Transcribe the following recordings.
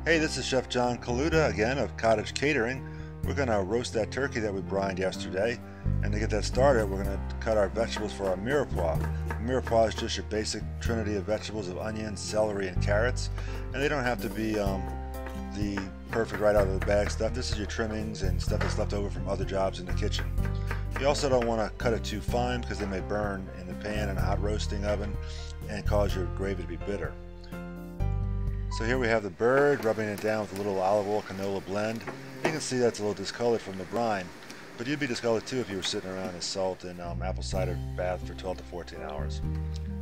Hey, this is Chef John Kaluta again of Cottage Catering. We're going to roast that turkey that we brined yesterday, and to get that started we're going to cut our vegetables for our mirepoix. Mirepoix is just your basic trinity of vegetables of onions, celery, and carrots, and they don't have to be the perfect right out of the bag stuff. This is your trimmings and stuff that's left over from other jobs in the kitchen. You also don't want to cut it too fine because they may burn in the pan in a hot roasting oven and cause your gravy to be bitter. So here we have the bird, rubbing it down with a little olive oil canola blend. You can see that's a little discolored from the brine, but you'd be discolored too if you were sitting around in salt and apple cider bath for 12 to 14 hours.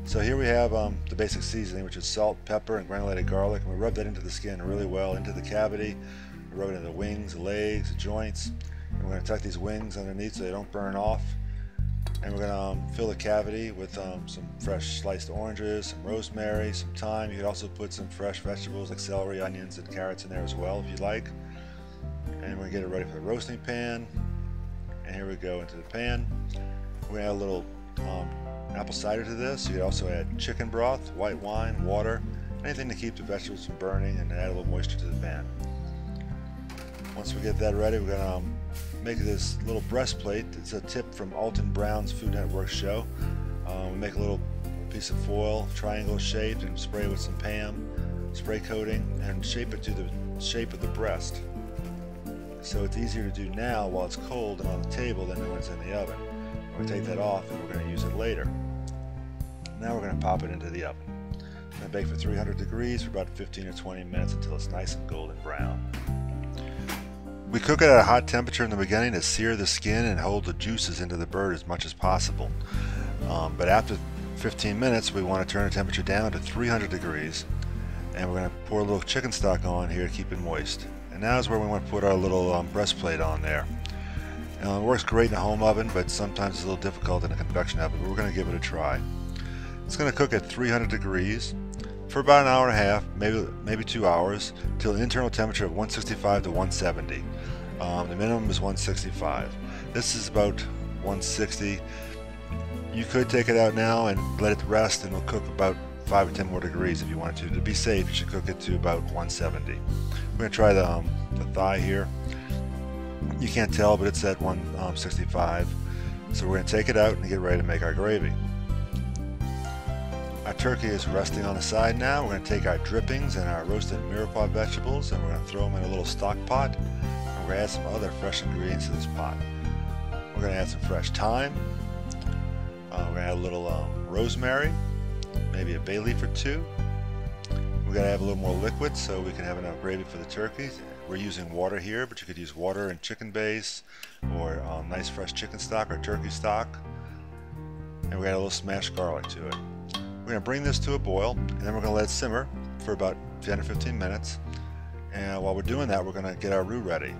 So here we have the basic seasoning, which is salt, pepper, and granulated garlic, and we rub that into the skin really well, into the cavity. We rub it into the wings, the legs, the joints, and we're going to tuck these wings underneath so they don't burn off. And we're going to fill the cavity with some fresh sliced oranges, some rosemary, some thyme. You could also put some fresh vegetables like celery, onions, and carrots in there as well if you'd like. And we're going to get it ready for the roasting pan. And here we go into the pan. We're going to add a little apple cider to this. You could also add chicken broth, white wine, water, anything to keep the vegetables from burning and add a little moisture to the pan. Once we get that ready, we're going to make this little breastplate. It's a tip from Alton Brown's Food Network show. We make a little piece of foil, triangle shaped, and spray it with some Pam, spray coating, and shape it to the shape of the breast. So it's easier to do now while it's cold and on the table than when it's in the oven. We're going to take that off and we're going to use it later. Now we're going to pop it into the oven. It's going to bake for 300 degrees for about 15 or 20 minutes until it's nice and golden brown. We cook it at a hot temperature in the beginning to sear the skin and hold the juices into the bird as much as possible. But after 15 minutes, we want to turn the temperature down to 300 degrees, and we're going to pour a little chicken stock on here to keep it moist. And now is where we want to put our little breastplate on there. It works great in a home oven, but sometimes it's a little difficult in a convection oven, but we're going to give it a try. It's going to cook at 300 degrees for about an hour and a half, maybe 2 hours, till an internal temperature of 165 to 170. The minimum is 165. This is about 160. You could take it out now and let it rest, and it'll cook about 5 or 10 more degrees if you wanted to. To be safe, you should cook it to about 170. We're going to try the thigh here. You can't tell, but it's at 165. So we're going to take it out and get ready to make our gravy. Our turkey is resting on the side now. We're going to take our drippings and our roasted mirepoix vegetables, and we're going to throw them in a little stock pot. And we're going to add some other fresh ingredients to this pot. We're going to add some fresh thyme. We're going to add a little rosemary, maybe a bay leaf or two. We're going to have a little more liquid so we can have enough gravy for the turkey. We're using water here, but you could use water and chicken base, or nice fresh chicken stock or turkey stock. And we're going to add a little smashed garlic to it. We're going to bring this to a boil, and then we're going to let it simmer for about 10 or 15 minutes. And while we're doing that, we're going to get our roux ready.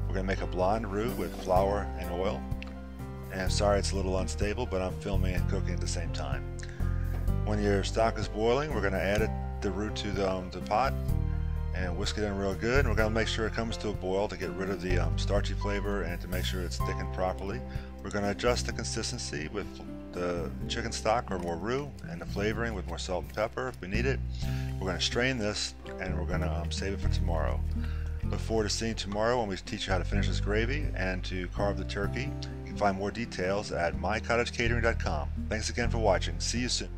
We're going to make a blonde roux with flour and oil. And I'm sorry it's a little unstable, but I'm filming and cooking at the same time. When your stock is boiling, we're going to add the roux to the pot and whisk it in real good. And we're going to make sure it comes to a boil to get rid of the starchy flavor and to make sure it's thickened properly. We're going to adjust the consistency with the chicken stock or more roux, and the flavoring with more salt and pepper if we need it. We're going to strain this, and we're going to save it for tomorrow. Look forward to seeing tomorrow when we teach you how to finish this gravy and to carve the turkey. You can find more details at mycottagecatering.com. Thanks again for watching. See you soon.